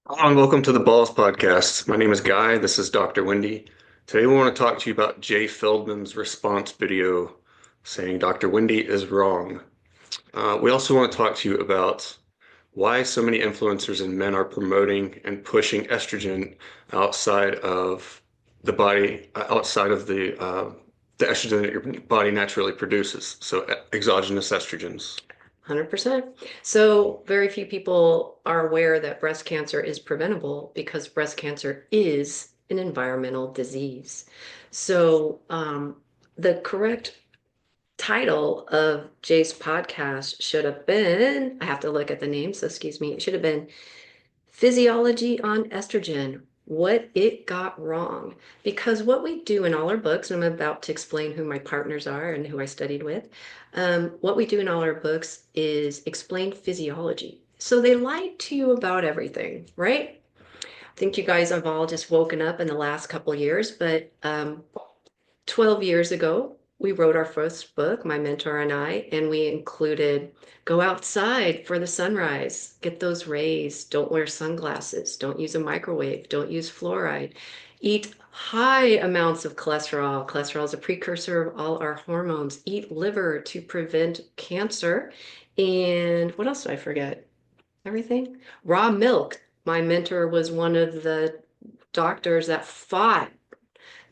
Hello and welcome to the Balls Podcast. My name is Guy. This is Dr. Wendy. Today we want to talk to you about Jay Feldman's response video saying Dr. Wendy is wrong. We also want to talk to you about why so many influencers and men are promoting and pushing estrogen outside of the body, outside of the estrogen that your body naturally produces. So exogenous estrogens. 100%. So very few people are aware that breast cancer is preventable because breast cancer is an environmental disease. So the correct title of Jay's podcast should have been, I have to look at the name, so excuse me, it should have been Physiology on Estrogen, What It Got Wrong. Because what we do in all our books, and I'm about to explain who my partners are and who I studied with, what we do in all our books is explain physiology. So they lied to you about everything, right? I think you guys have all just woken up in the last couple of years, but 12 years ago, we wrote our first book, my mentor and I, and we included go outside for the sunrise, get those rays, don't wear sunglasses, don't use a microwave, don't use fluoride, eat high amounts of cholesterol. Cholesterol is a precursor of all our hormones. Eat liver to prevent cancer. And what else did I forget? Everything? Raw milk. My mentor was one of the doctors that fought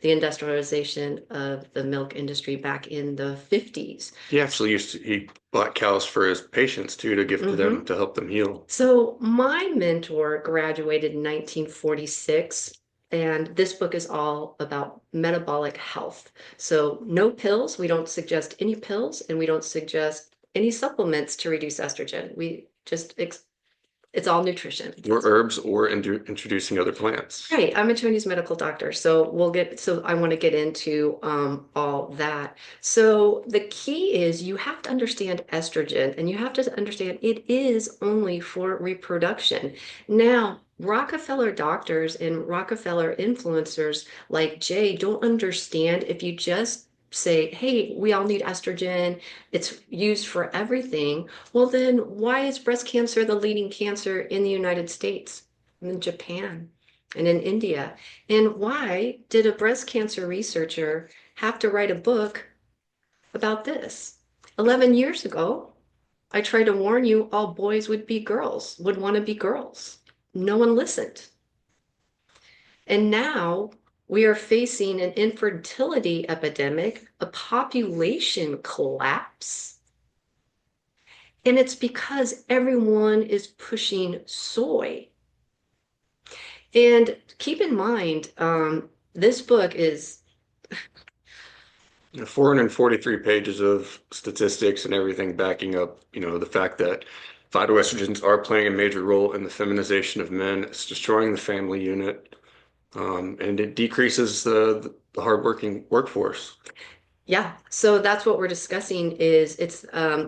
the industrialization of the milk industry back in the 50s. He bought cows for his patients too to give to them Mhm. to help them heal. So my mentor graduated in 1946, and this book is all about metabolic health. So no pills. We don't suggest any pills, and we don't suggest any supplements to reduce estrogen. We just it's all nutrition. Or herbs or introducing other plants. Right, I'm a Chinese medical doctor, so I want to get into all that. So the key is you have to understand estrogen and you have to understand it is only for reproduction. Now, Rockefeller doctors and Rockefeller influencers like Jay don't understand if you just say, hey, we all need estrogen, it's used for everything. Well, then why is breast cancer the leading cancer in the United States? In Japan and in India. And why did a breast cancer researcher have to write a book about this? 11 years ago, I tried to warn you all boys would be girls, would want to be girls. No one listened. And now we are facing an infertility epidemic, a population collapse. And it's because everyone is pushing soy. And keep in mind, this book is 443 pages of statistics and everything backing up, the fact that phytoestrogens are playing a major role in the feminization of men. It's destroying the family unit, and it decreases the hardworking workforce. yeah, so that's what we're discussing is it's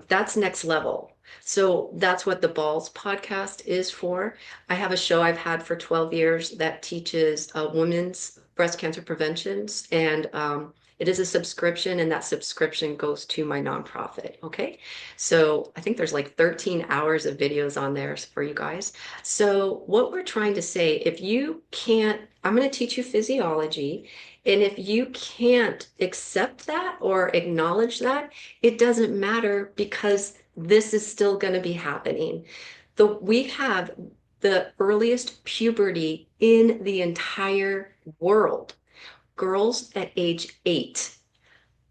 that's next level. So that's what the Balls podcast is for. I have a show I've had for 12 years that teaches women's breast cancer preventions, and it is a subscription, and that subscription goes to my nonprofit. Okay, so I think there's like 13 hours of videos on there for you guys. So what we're trying to say, if you can't, I'm going to teach you physiology. And if you can't accept that or acknowledge that, it doesn't matter because this is still going to be happening. We have the earliest puberty in the entire world. Girls at age 8.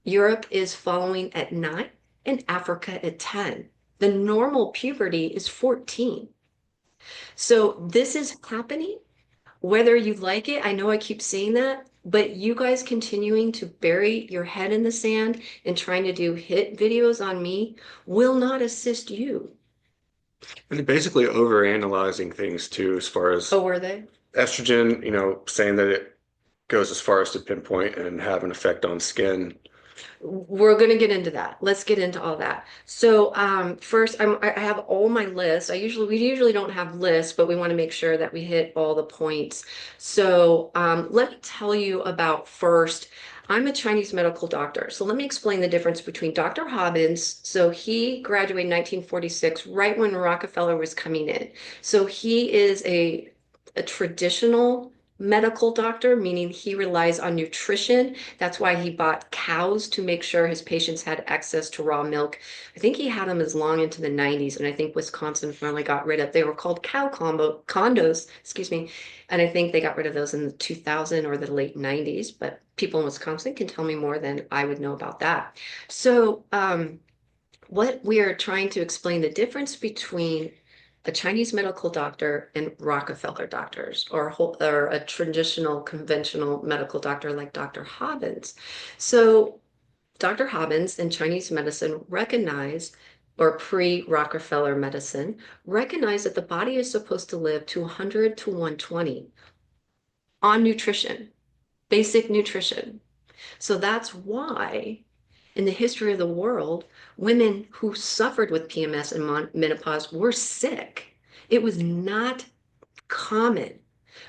Europe is following at 9 and Africa at 10. The normal puberty is 14. So this is happening whether you like it. I know I keep saying that, but you guys continuing to bury your head in the sand and trying to do hit videos on me will not assist you. And basically overanalyzing things too, as far as Oh, were they? estrogen, saying that it goes as far as to pinpoint and have an effect on skin. We're going to get into that. Let's get into all that. So first, I have all my lists. We usually don't have lists, but we want to make sure that we hit all the points. So let me tell you about first. I'm a Chinese medical doctor. So let me explain the difference between Dr. Hobbins. So he graduated in 1946, right when Rockefeller was coming in. So he is a a traditional medical doctor, meaning he relies on nutrition. That's why he bought cows to make sure his patients had access to raw milk. I think he had them as long into the 90s, and I think Wisconsin finally got rid of. They were called condos, excuse me, and I think they got rid of those in the 2000 or the late 90s. But people in Wisconsin can tell me more than I would know about that. So, what we are trying to explain the difference between a Chinese medical doctor and Rockefeller doctors, or a traditional conventional medical doctor like Dr. Hobbins. So Dr. Hobbins in Chinese medicine recognized, or pre-Rockefeller medicine, recognized that the body is supposed to live to 100 to 120 on nutrition, basic nutrition. So that's why in the history of the world, women who suffered with PMS and menopause were sick. It was not common.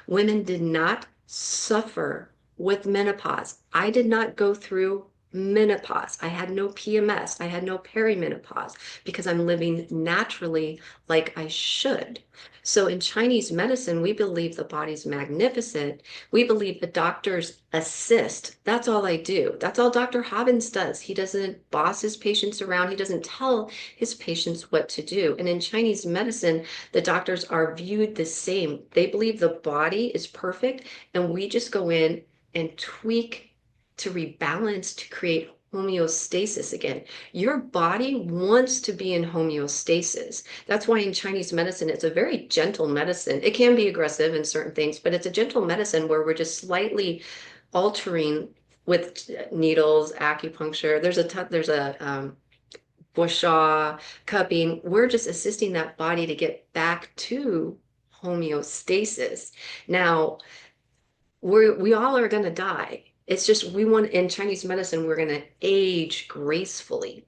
Women did not suffer with menopause. I did not go through menopause. I had no PMS. I had no perimenopause because I'm living naturally like I should. So in Chinese medicine, we believe the body's magnificent. We believe the doctors assist. That's all I do. That's all Dr. Hobbins does. He doesn't boss his patients around. He doesn't tell his patients what to do. And in Chinese medicine, the doctors are viewed the same. They believe the body is perfect, and we just go in and tweak to rebalance to create homeostasis again. Your body wants to be in homeostasis. That's why in Chinese medicine, it's a very gentle medicine. It can be aggressive in certain things, but it's a gentle medicine where we're just slightly altering with needles, acupuncture. There's a gua cupping. We're just assisting that body to get back to homeostasis. Now, we all are going to die. It's just we want in Chinese medicine, we're going to age gracefully.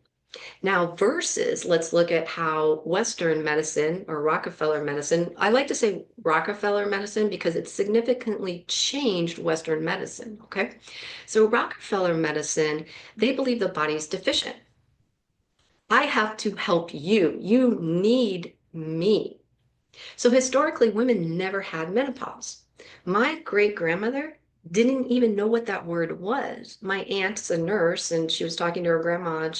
Now, versus let's look at how Western medicine or Rockefeller medicine, I like to say Rockefeller medicine because it significantly changed Western medicine. Okay. So, Rockefeller medicine, they believe the body's deficient. I have to help you. You need me. So historically, women never had menopause. My great grandmother didn't even know what that word was. My aunt's a nurse, and she was talking to her grandma,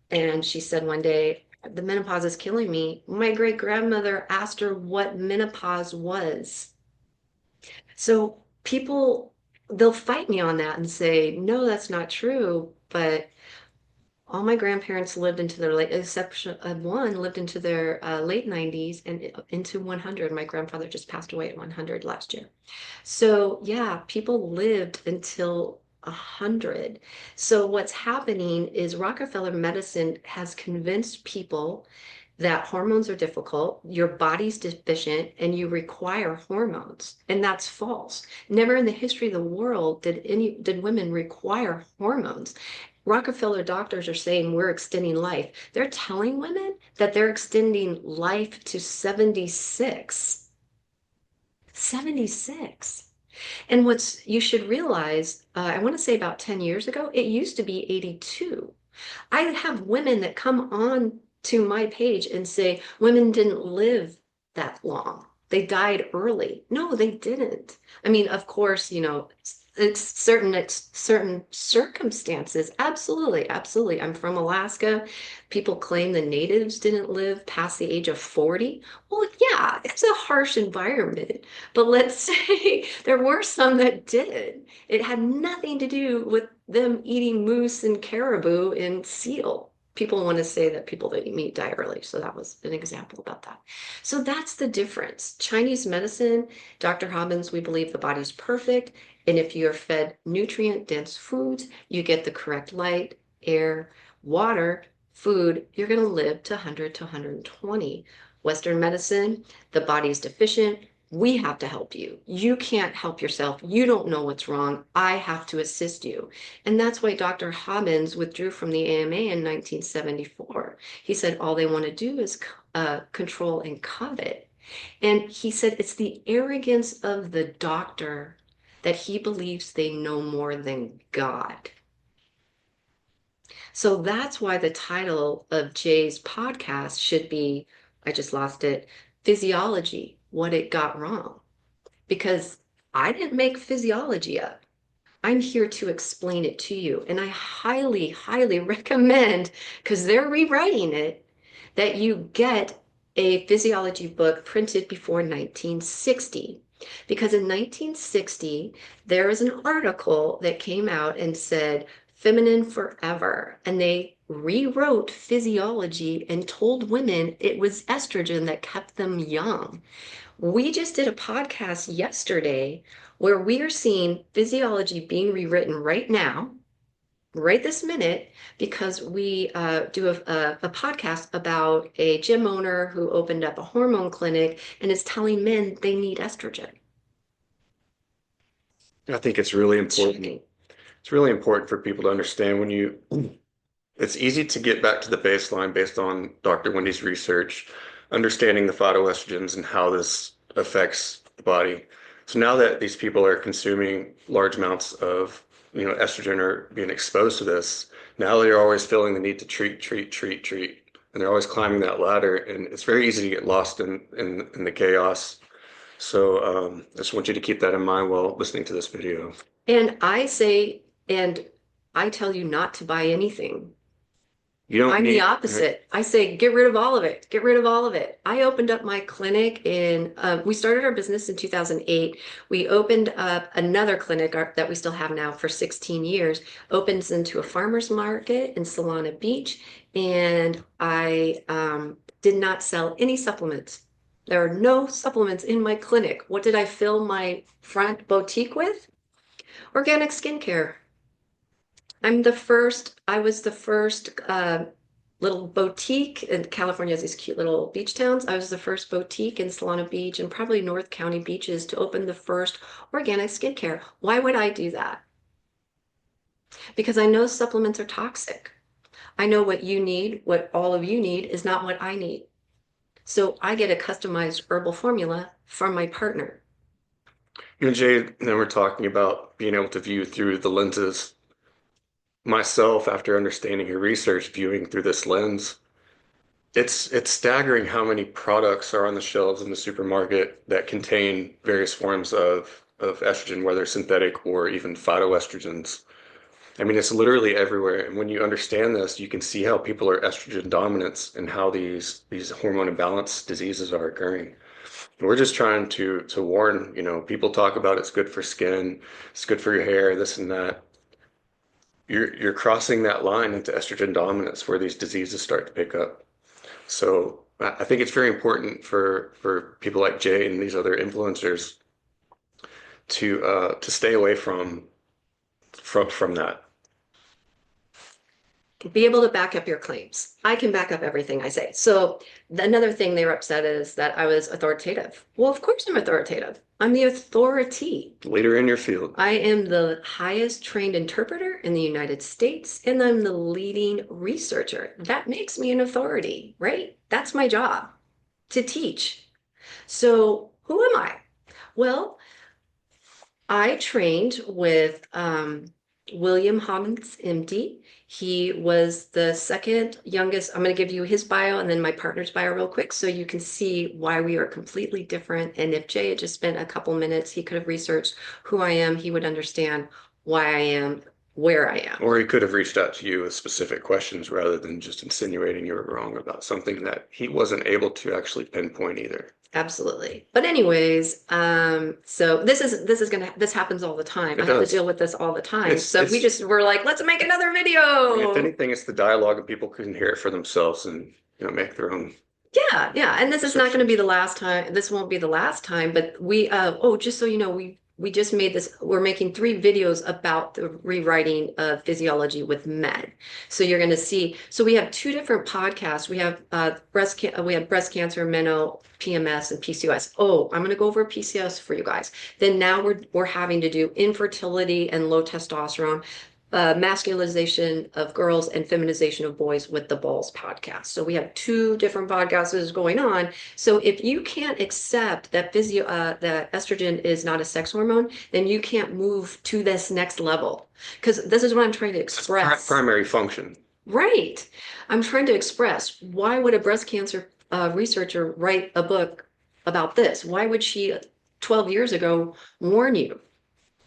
and she said one day, "The menopause is killing me." My great grandmother asked her what menopause was. So people, they'll fight me on that and say, "No, that's not true." But all my grandparents lived into their late, exception of one, lived into their late 90s and into 100. My grandfather just passed away at 100 last year. So yeah, people lived until 100. So what's happening is Rockefeller medicine has convinced people that hormones are difficult, your body's deficient, and you require hormones. And that's false. Never in the history of the world did women require hormones. Rockefeller doctors are saying we're extending life. They're telling women that they're extending life to 76. 76. And what's you should realize, I want to say about 10 years ago, it used to be 82. I have women that come on to my page and say women didn't live that long. They died early. No, they didn't. I mean, of course, it's certain circumstances. Absolutely, absolutely. I'm from Alaska. People claim the natives didn't live past the age of 40. Well, yeah, it's a harsh environment. But let's say there were some that did. It had nothing to do with them eating moose and caribou and seal. People want to say that people that eat meat die early. So that was an example about that. So that's the difference. Chinese medicine, Dr. Hobbins, we believe the body's perfect. And if you're fed nutrient-dense foods, you get the correct light, air, water, food, you're going to live to 100 to 120. Western medicine, the body's deficient. We have to help you. You can't help yourself. You don't know what's wrong. I have to assist you. And that's why Dr. Hobbins withdrew from the AMA in 1974. He said all they want to do is control and covet. And he said it's the arrogance of the doctor that he believes they know more than God. So that's why the title of Jay's podcast should be, I just lost it, Physiology, What It Got Wrong. because I didn't make physiology up. I'm here to explain it to you. And I highly, highly recommend, because they're rewriting it, that you get a physiology book printed before 1960. Because in 1960, there was an article that came out and said, feminine forever. And they rewrote physiology and told women it was estrogen that kept them young. We just did a podcast yesterday where we are seeing physiology being rewritten right now, right this minute, because we do a podcast about a gym owner who opened up a hormone clinic and is telling men they need estrogen. I think it's really It's important. shocking. It's really important for people to understand it's easy to get back to the baseline based on Dr. Wendy's research, understanding the phytoestrogens and how this affects the body. So now that these people are consuming large amounts of, estrogen or being exposed to this, now they're always feeling the need to treat, treat, treat, treat. And they're always climbing that ladder, and it's very easy to get lost in the chaos. So I just want you to keep that in mind while listening to this video. And I say, and I tell you not to buy anything. You don't I'm the need, opposite. I say, get rid of all of it. Get rid of all of it. I opened up my clinic we started our business in 2008. We opened up another clinic that we still have now for 16 years, opens into a farmer's market in Solana Beach. And I did not sell any supplements. There are no supplements in my clinic. What did I fill my front boutique with? Organic skincare. I was the first little boutique, and California has these cute little beach towns. I was the first boutique in Solana Beach and probably North County beaches to open the first organic skincare. Why would I do that? Because I know supplements are toxic. I know what you need, what all of you need is not what I need. So I get a customized herbal formula from my partner. You and Jay and then we're talking about being able to view through the lenses. Myself, after understanding your research, viewing through this lens, it's staggering how many products are on the shelves in the supermarket that contain various forms of estrogen, whether synthetic or even phytoestrogens. I mean, it's literally everywhere. And when you understand this, you can see how people are estrogen dominant and how these hormone imbalance diseases are occurring. We're just trying to warn, people talk about it's good for skin, it's good for your hair, this and that. You're crossing that line into estrogen dominance where these diseases start to pick up. So I think it's very important for people like Jay and these other influencers to stay away from that. Be able to back up your claims. I can back up everything I say. So another thing they were upset is that I was authoritative. Well, of course I'm authoritative. I'm the authority. Leader in your field. I am the highest trained interpreter in the United States, and I'm the leading researcher. That makes me an authority, right? That's my job, to teach. So who am I? Well, I trained with William Hobbins M.D. He was the second youngest. I'm going to give you his bio and then my partner's bio real quick so you can see why we are completely different. And if Jay had just spent a couple minutes, he could have researched who I am. He would understand why I am where I am. Or he could have reached out to you with specific questions rather than just insinuating you were wrong about something that he wasn't able to actually pinpoint either. Absolutely. But anyways, so this happens all the time. I have to deal with this all the time. So we're like, let's make another video. If anything, it's the dialogue and people can hear it for themselves and make their own. Yeah. And this is not going to be the last time. This won't be the last time, but just so you know, we just made this, we're making 3 videos about the rewriting of physiology with men. So you're going to see, so we have 2 different podcasts. We have breast cancer, menopause, PMS, and PCOS. Oh, I'm going to go over PCOS for you guys. Then now we're having to do infertility and low testosterone, masculinization of girls and feminization of boys with the Balls podcast. So we have 2 different podcasts going on. So if you can't accept that that estrogen is not a sex hormone, then you can't move to this next level. Because this is what I'm trying to express. Primary function. Right. I'm trying to express why would a breast cancer researcher write a book about this? Why would she 12 years ago warn you?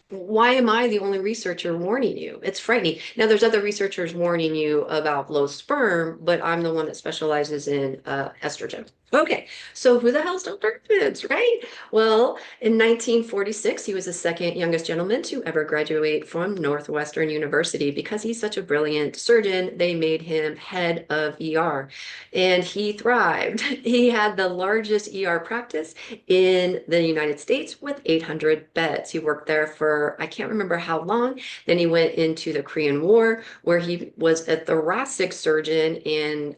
Why am I the only researcher warning you? It's frightening. Now, there's other researchers warning you about low sperm, but I'm the one that specializes in estrogen. Okay, so who the hell's Dr. Hobbins, right? Well, in 1946, he was the second youngest gentleman to ever graduate from Northwestern University. Because he's such a brilliant surgeon, they made him head of ER, and he thrived. He had the largest ER practice in the United States with 800 beds. He worked there for, I can't remember how long. Then he went into the Korean War, where he was a thoracic surgeon. And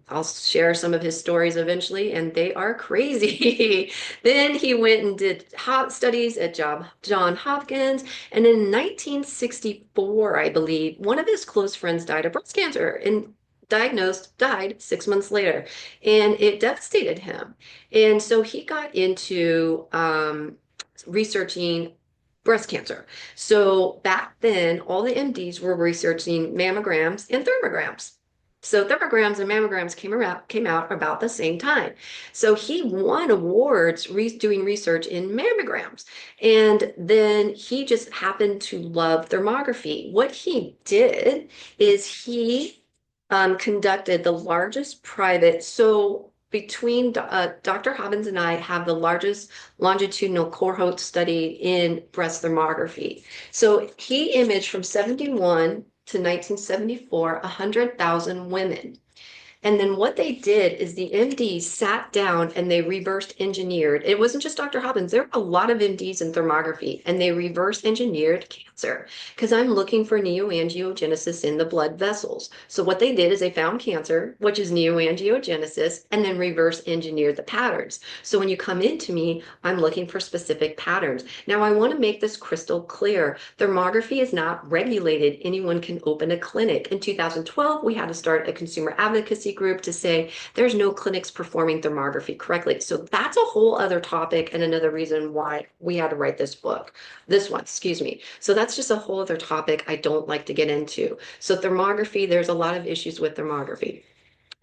I'll share some of his stories eventually, and they are crazy. Then he went and did studies at John Hopkins. And in 1964, I believe, one of his close friends died of breast cancer and died 6 months later. And it devastated him. And so he got into researching breast cancer. So back then, all the MDs were researching mammograms and thermograms. So thermograms and mammograms came out about the same time. So he won awards doing research in mammograms. And then he just happened to love thermography. What he did is he conducted the largest private, so between Dr. Hobbins and I have the largest longitudinal cohort study in breast thermography. So he imaged from 71 to 1974, 100,000 women. And then what they did is the MDs sat down and they reverse engineered. It wasn't just Dr. Hobbins. There were a lot of MDs in thermography, and they reverse engineered cancer because I'm looking for neoangiogenesis in the blood vessels. So what they did is they found cancer, which is neoangiogenesis, and then reverse engineered the patterns. So when you come into me, I'm looking for specific patterns. Now, I want to make this crystal clear. Thermography is not regulated. Anyone can open a clinic. In 2012, we had to start a consumer advocacy group to say there's no clinics performing thermography correctly. So that's a whole other topic and another reason why we had to write this one, excuse me. So that's just a whole other topic I don't like to get into. So thermography, there's a lot of issues with thermography.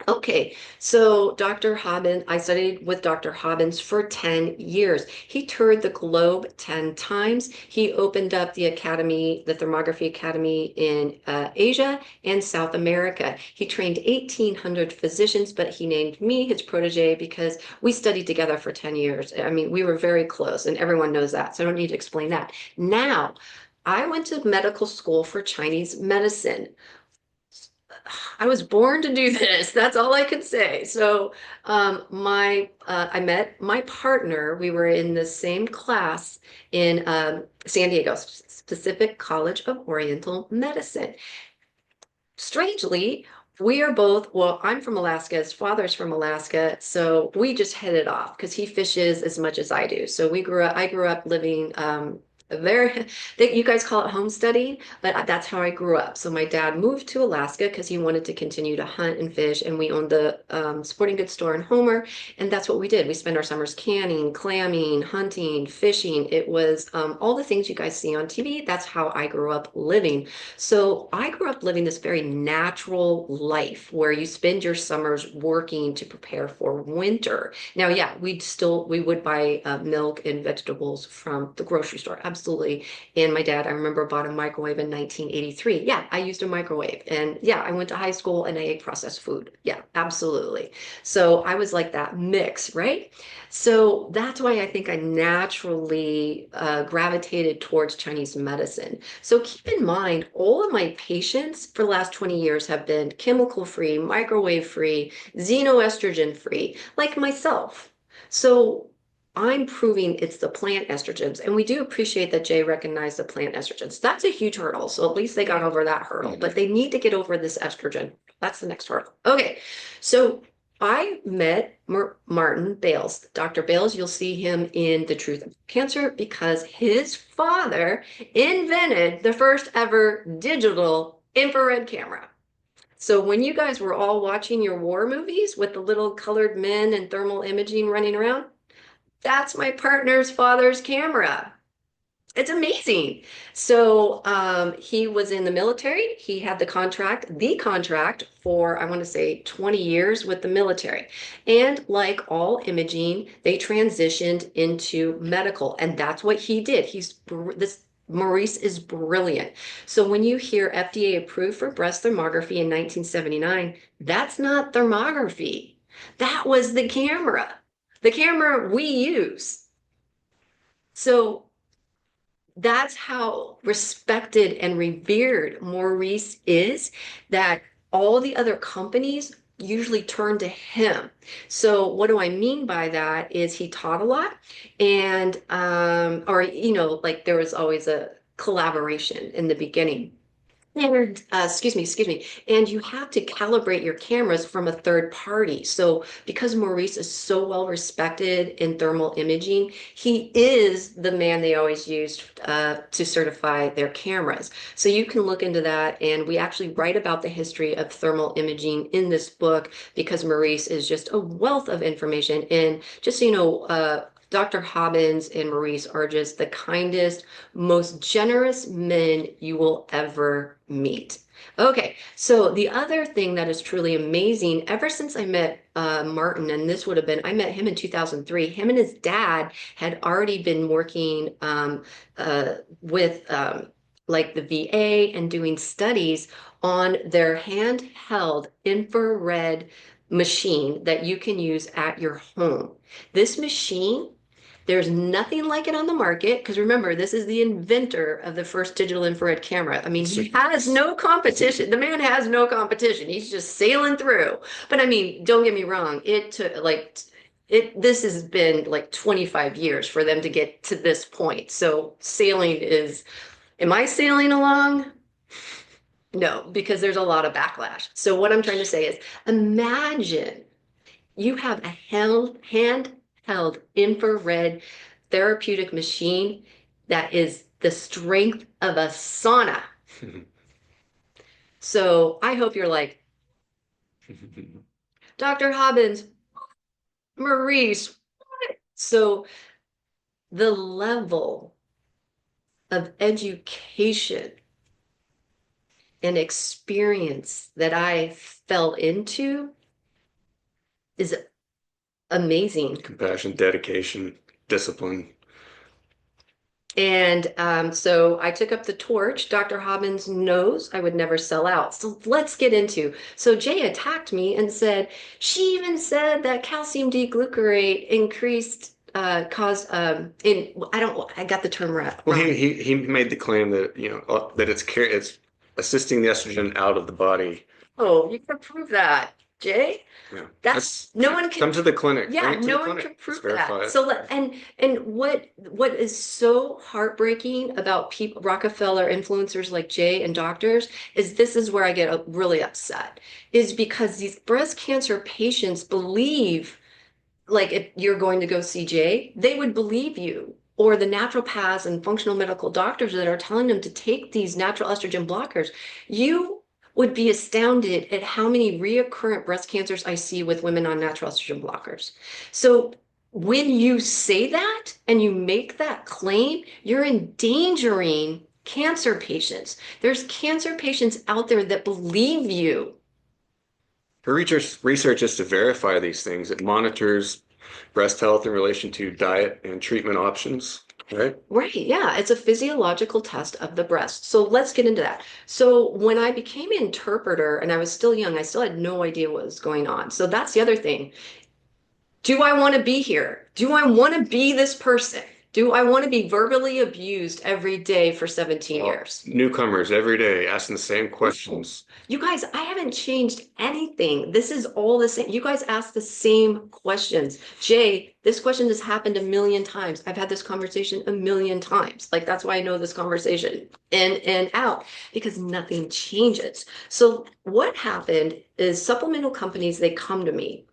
Okay, so Dr. Hobbins, I studied with Dr. Hobbins for 10 years. He toured the globe 10 times. He opened up the academy, the Thermography Academy in Asia and South America. He trained 1,800 physicians, but he named me his protege because we studied together for 10 years. I mean, we were very close, and everyone knows that, so I don't need to explain that. Now, I went to medical school for Chinese medicine. I was born to do this. That's all I could say. So, I met my partner. We were in the same class in San Diego, Pacific College of Oriental Medicine. Strangely, we are both, well, I'm from Alaska, his father's from Alaska, so we just hit it off because he fishes as much as I do. So I grew up living very, you guys call it homesteading, but that's how I grew up. So my dad moved to Alaska because he wanted to continue to hunt and fish, and we owned the sporting goods store in Homer, and that's what we did. We spent our summers canning, clamming, hunting, fishing. It was all the things you guys see on TV. That's how I grew up living. So I grew up living this very natural life where you spend your summers working to prepare for winter. Now, yeah, we would buy milk and vegetables from the grocery store. Absolutely. And my dad, I remember, bought a microwave in 1983. Yeah, I used a microwave. And yeah, I went to high school and I ate processed food. Yeah, absolutely. So I was like that mix, right? So that's why I think I naturally gravitated towards Chinese medicine. So keep in mind, all of my patients for the last 20 years have been chemical free, microwave free, xenoestrogen free, like myself. So I'm proving it's the plant estrogens. And we do appreciate that Jay recognized the plant estrogens. That's a huge hurdle. So at least they got over that hurdle, but they need to get over this estrogen. That's the next hurdle. Okay. So I met Martin Bales. Dr. Bales, you'll see him in The Truth of Cancer because his father invented the first ever digital infrared camera. So when you guys were all watching your war movies with the little colored men and thermal imaging running around, that's my partner's father's camera. It's amazing. So he was in the military. He had the contract for, I want to say, 20 years with the military. And like all imaging, they transitioned into medical. And that's what he did. This Maurice is brilliant. So when you hear FDA approved for breast thermography in 1979, that's not thermography. That was the camera we use. So that's how respected and revered Maurice is, that all the other companies usually turn to him. So what do I mean by that is he taught a lot, and or like there was always a collaboration in the beginning. And excuse me. And you have to calibrate your cameras from a third party. So because Maurice is so well respected in thermal imaging, he is the man they always used to certify their cameras. So you can look into that. And we actually write about the history of thermal imaging in this book because Maurice is just a wealth of information. And just so you know, Dr. Hobbins and Maurice are just the kindest, most generous men you will ever meet. Okay, so the other thing that is truly amazing, ever since I met Martin, and this would have been, I met him in 2003, him and his dad had already been working with like the VA and doing studies on their handheld infrared machine that you can use at your home. This machine, there's nothing like it on the market because remember, this is the inventor of the first digital infrared camera. I mean, he has no competition. The man has no competition. He's just sailing through. But I mean, don't get me wrong. It took like this has been like 25 years for them to get to this point. So sailing is, am I sailing along? No, because there's a lot of backlash. So what I'm trying to say is imagine you have a handheld infrared therapeutic machine that is the strength of a sauna. So I hope you're like, Dr. Hobbins, Maurice. So the level of education and experience that I fell into is amazing. Compassion, dedication, discipline. And so I took up the torch. Dr. Hobbins knows I would never sell out. So let's get into. So Jay attacked me and said, she even said that calcium D-glucarate increased, caused, I got the term right. Well, he made the claim that that it's assisting the estrogen out of the body. Oh, you can prove that, Jay. Yeah, That's no one can come to the clinic. Yeah, Bring it to no the one clinic. can prove Let's verify that. it. So and what is so heartbreaking about people, Rockefeller influencers like Jay and doctors, is this is where I get really upset, is because these breast cancer patients believe, like if you're going to go see Jay, they would believe you. Or the naturopaths and functional medical doctors that are telling them to take these natural estrogen blockers. You would be astounded at how many recurrent breast cancers I see with women on natural estrogen blockers. So when you say that and you make that claim, you're endangering cancer patients. There's cancer patients out there that believe you. Her research is to verify these things. It monitors breast health in relation to diet and treatment options, right? Right, yeah, it's a physiological test of the breast. So let's get into that. So when I became an interpreter and I was still young, I still had no idea what was going on. So that's the other thing. Do I want to be here? Do I want to be this person? Do I want to be verbally abused every day for 17 Well, years? newcomers every day asking the same questions. You guys, I haven't changed anything. This is all the same. You guys ask the same questions. Jay, this question has happened a million times. I've had this conversation a million times. Like that's why I know this conversation in and out, because nothing changes. So what happened is supplemental companies, they come to me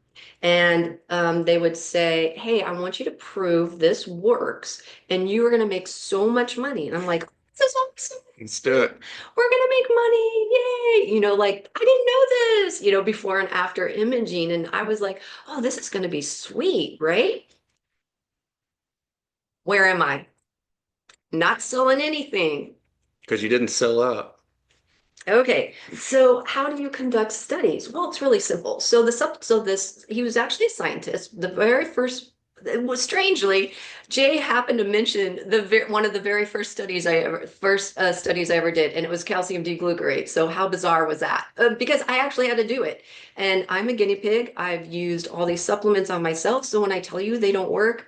and they would say, hey, I want you to prove this works and you are going to make so much money. And I'm like, this is awesome. Let's do it. We're gonna make money, yay! Like I didn't know this, before and after imaging, and I was like, oh, this is gonna be sweet, right? Where am I? Not selling anything. Because you didn't sell out. Okay, so how do you conduct studies? Well, it's really simple. So he was actually a scientist. The very first, it was strangely, Jay happened to mention one of the very first studies I ever did, and it was calcium D-glucarate. So how bizarre was that? Because I actually had to do it, and I'm a guinea pig. I've used all these supplements on myself, so when I tell you they don't work,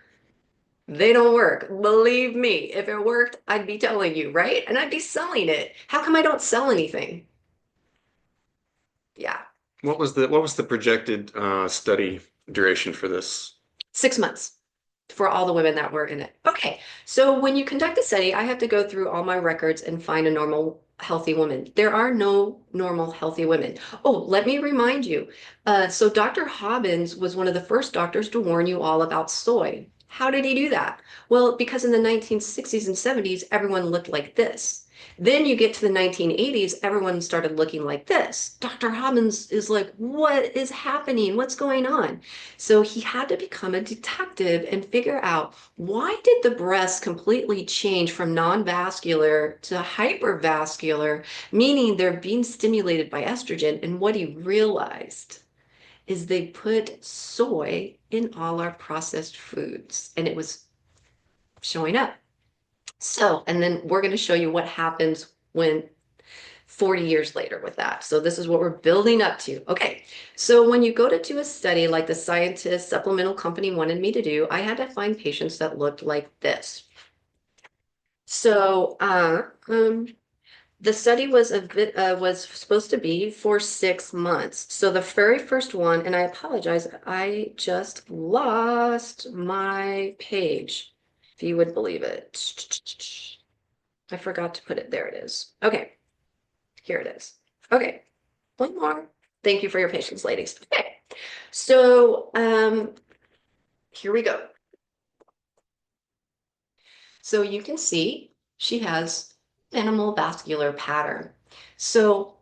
they don't work. Believe me, if it worked, I'd be telling you, right? And I'd be selling it. How come I don't sell anything? Yeah, What was the projected study duration for this? 6 months for all the women that were in it. Okay, so when you conduct a study, I have to go through all my records and find a normal, healthy woman. There are no normal, healthy women. Oh, let me remind you. So Dr. Hobbins was one of the first doctors to warn you all about soy. How did he do that? Well, because in the 1960s and 70s, everyone looked like this. Then you get to the 1980s, everyone started looking like this. Dr. Hobbins is like, what is happening? What's going on? So he had to become a detective and figure out why did the breast completely change from non-vascular to hypervascular, meaning they're being stimulated by estrogen. And what he realized is they put soy in all our processed foods and it was showing up. So, and then we're going to show you what happens when 40 years later with that. So this is what we're building up to. Okay. So when you go to do a study like the scientist supplemental company wanted me to do, I had to find patients that looked like this. So the study was supposed to be for 6 months. So the very first one, and I apologize, I just lost my page, if you would believe it. I forgot to put it. There it is. Okay. Here it is. Okay, one more. Thank you for your patience, ladies. Okay, so here we go. So you can see she has minimal vascular pattern. So,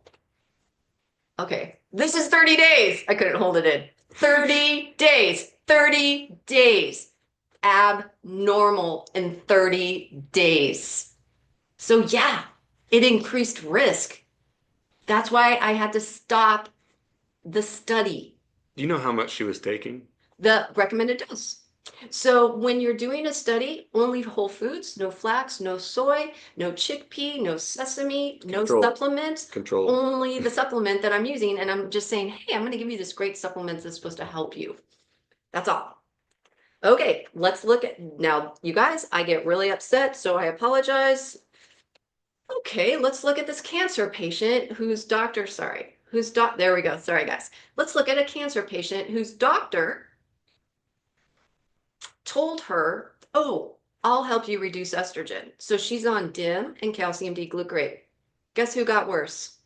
okay, this is 30 days. I couldn't hold it in. 30 days, 30 days. Abnormal in 30 days. So yeah, it increased risk. That's why I had to stop the study, Do you know how much she was taking? the recommended dose. So when you're doing a study, only whole foods, no flax, no soy, no chickpea, no sesame, no Control. supplements, Control. only the supplement that I'm using. And I'm just saying, hey, I'm going to give you this great supplement that's supposed to help you. That's all. Okay, let's look at now, you guys, I get really upset, so I apologize. Okay, let's look at this cancer patient whose doctor, sorry, there we go. Sorry, guys. Let's look at a cancer patient whose doctor told her, oh, I'll help you reduce estrogen. So she's on DIM and calcium D-glucarate. Guess who got worse?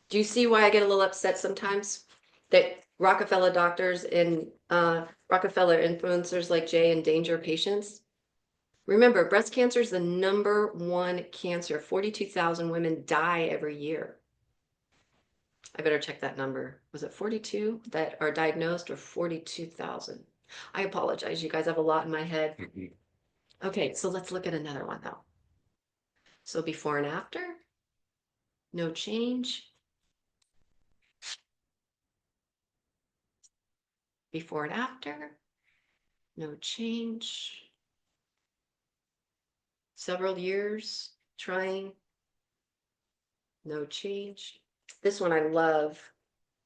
Do you see why I get a little upset sometimes? That Rockefeller doctors and Rockefeller influencers like Jay endanger patients? Remember, breast cancer is the #1 cancer. 42,000 women die every year. I better check that number. Was it 42 that are diagnosed or 42,000? I apologize. You guys have a lot in my head. Mhm. Okay, so let's look at another one though. So before and after, no change. Before and after, no change. Several years trying, no change. This one I love.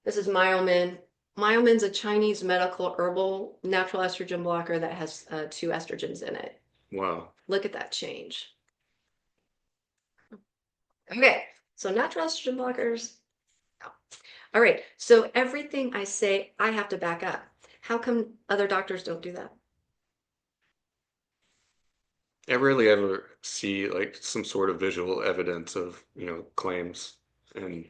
This is Myomin. Myomin's a Chinese medical herbal natural estrogen blocker that has 2 estrogens in it. Wow. Look at that change. Okay, so natural estrogen blockers. Oh. All right, so everything I say, I have to back up. How come other doctors don't do that? I rarely ever see like some sort of visual evidence of, claims, and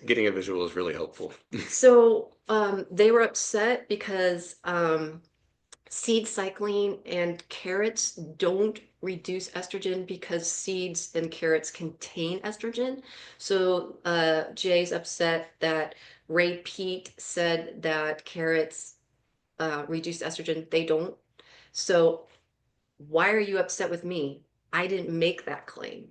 getting a visual is really helpful. So they were upset because seed cycling and carrots don't reduce estrogen because seeds and carrots contain estrogen. So Jay's upset that Ray Peat said that carrots reduce estrogen. They don't. So Why are you upset with me? I didn't make that claim.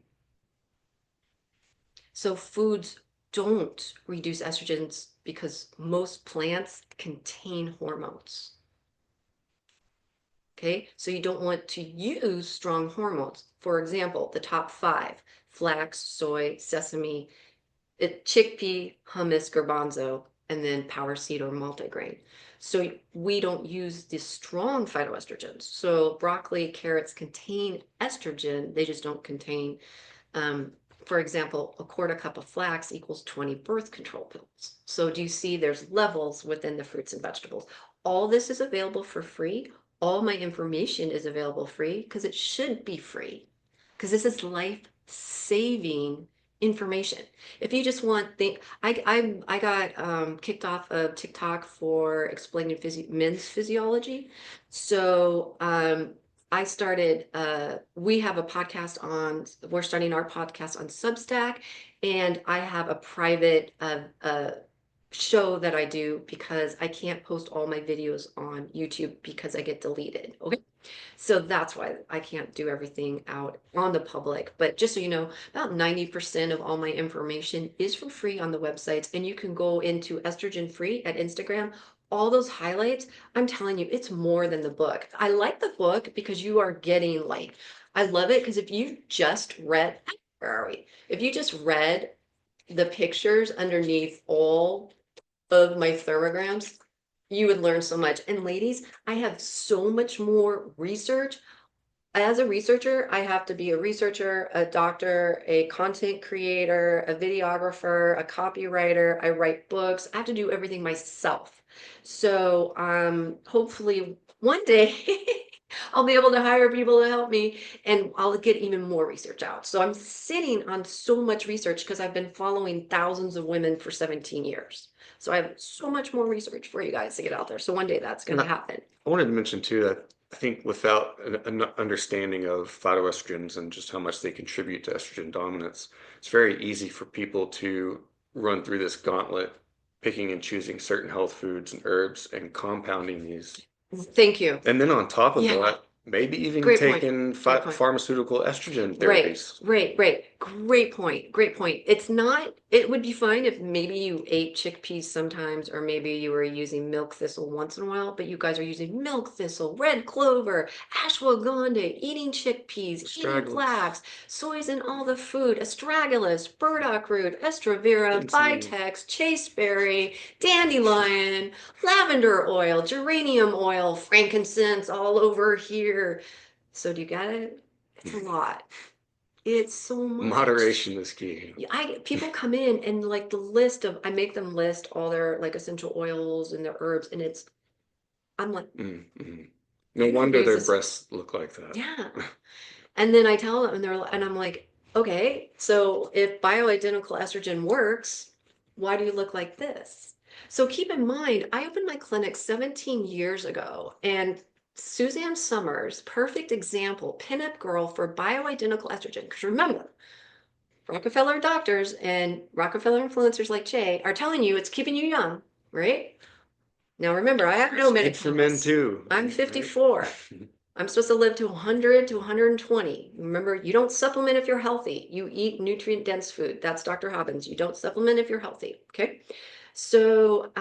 So foods don't reduce estrogens because most plants contain hormones. Okay, so you don't want to use strong hormones. For example, the top five: flax, soy, sesame, chickpea, hummus, garbanzo, and then power seed or multigrain. So we don't use the strong phytoestrogens. So broccoli, carrots contain estrogen, they just don't contain, um, for example, a quarter cup of flax equals 20 birth control pills. So do you see there's levels within the fruits and vegetables? All this is available for free. All my information is available free because it should be free, because this is life-saving information. If you just want think I got kicked off of TikTok for explaining men's physiology. So I started we have a podcast on we're starting our podcast on Substack, and I have a private show that I do because I can't post all my videos on YouTube because I get deleted. Okay. So that's why I can't do everything out on the public. But just so you know, about 90% of all my information is for free on the websites. And you can go into estrogen free at Instagram. All those highlights, I'm telling you, it's more than the book. I like the book because you are getting like, I love it because if you just read, where are we? If you just read the pictures underneath all of my thermograms, you would learn so much. And ladies, I have so much more research. As a researcher, I have to be a researcher, a doctor, a content creator, a videographer, a copywriter. I write books. I have to do everything myself. So hopefully one day I'll be able to hire people to help me, and I'll get even more research out. So I'm sitting on so much research because I've been following thousands of women for 17 years. So I have so much more research for you guys to get out there. So one day that's going to happen. I wanted to mention too that I think without an understanding of phytoestrogens and just how much they contribute to estrogen dominance, it's very easy for people to run through this gauntlet, picking and choosing certain health foods and herbs and compounding these. Thank you. And then on top of Yeah. that, maybe even Great point. taking Great point. pharmaceutical estrogen Right, therapies. right. Great point. Great point. It's not, it would be fine if maybe you ate chickpeas sometimes, or maybe you were using milk thistle once in a while, but you guys are using milk thistle, red clover, ashwagandha, eating chickpeas, eating flax, soy's in all the food, astragalus, burdock root, estravera, vitex, chasteberry, dandelion, lavender oil, geranium oil, frankincense all over here. So do you get it? It's a lot. It's so much. Moderation is key. People come in and like the list of, I make them list all their like essential oils and their herbs, and I'm like, no wonder their breasts look like that. Yeah. And then I tell them, and I'm like, okay, so if bioidentical estrogen works, why do you look like this? So keep in mind, I opened my clinic 17 years ago, and Suzanne Summers, perfect example, pinup girl for bioidentical estrogen. Because remember, Rockefeller doctors and Rockefeller influencers like Jay are telling you it's keeping you young, right? Now remember, I have no Good for men menopause. too. I'm 54. I'm supposed to live to 100 to 120. Remember, you don't supplement if you're healthy. You eat nutrient-dense food. That's Dr. Hobbins. You don't supplement if you're healthy. Okay. So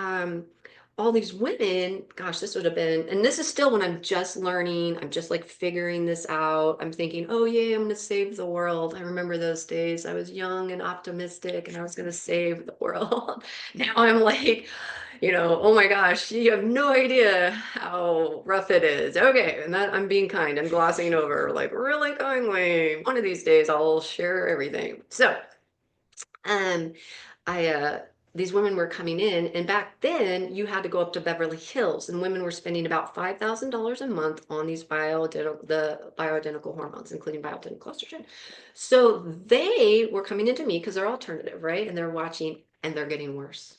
all these women, gosh, this would have been, and this is still when I'm just learning. I'm just like figuring this out. I'm thinking, oh yeah, I'm going to save the world. I remember those days. I was young and optimistic and I was going to save the world. Now I'm like, oh my gosh, you have no idea how rough it is. Okay, and that I'm being kind. I'm glossing over like really kindly. One of these days I'll share everything. So, I these women were coming in, and back then you had to go up to Beverly Hills, and women were spending about $5,000 a month on these bioidentical hormones, including bioidentical estrogen. So they were coming into me because they're alternative, right? And they're watching, and they're getting worse.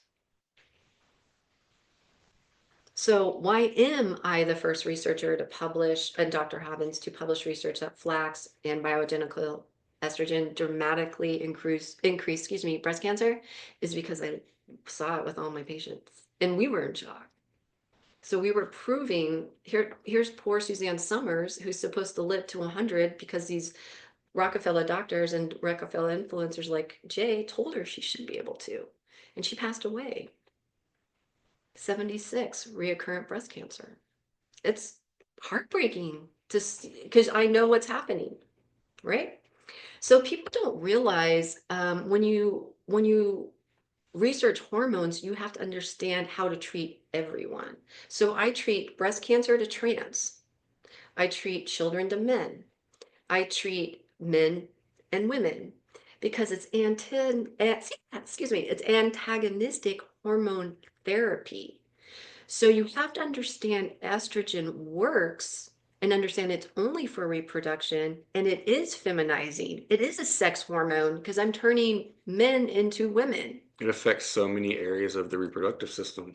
So why am I the first researcher to publish, and Dr. Hobbins to publish research that flax and bioidentical estrogen dramatically increase, breast cancer, is because I saw it with all my patients, and we were in shock. So we were proving here's poor Suzanne Summers, who's supposed to live to 100 because these Rockefeller doctors and Rockefeller influencers like Jay told her she should be able to. And she passed away. 76, recurrent breast cancer. It's heartbreaking to see because I know what's happening, right? So people don't realize when you research hormones, you have to understand how to treat everyone. So I treat breast cancer to trans. I treat children to men. I treat men and women because it's antagonistic hormone therapy. So you have to understand estrogen works and understand it's only for reproduction and it is feminizing. It is a sex hormone because I'm turning men into women. It affects so many areas of the reproductive system.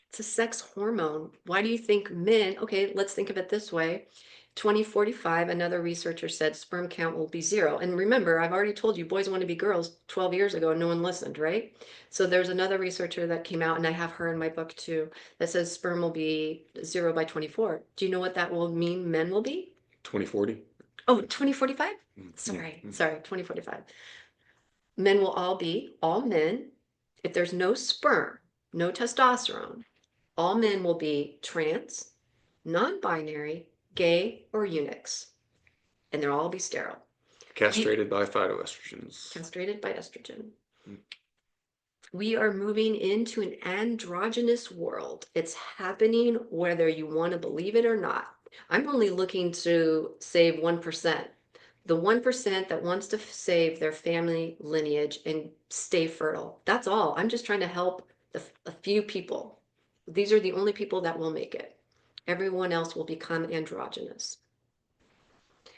It's a sex hormone. Why do you think men, okay, let's think of it this way. 2045, another researcher said sperm count will be 0. And remember, I've already told you boys want to be girls 12 years ago and no one listened, right? So there's another researcher that came out, and I have her in my book too, that says sperm will be 0 by 24. Do you know what that will mean men will be? 2040? Oh, 2045? Mm-hmm. Sorry, 2045. Men will all men, if there's no sperm, no testosterone, all men will be trans, non-binary, gay, or eunuchs, and they'll all be sterile. Castrated by phytoestrogens. Castrated by estrogen. We are moving into an androgynous world. It's happening whether you want to believe it or not. I'm only looking to save 1%. The 1% that wants to save their family lineage and stay fertile. That's all. I'm just trying to help a few people. These are the only people that will make it. Everyone else will become androgynous.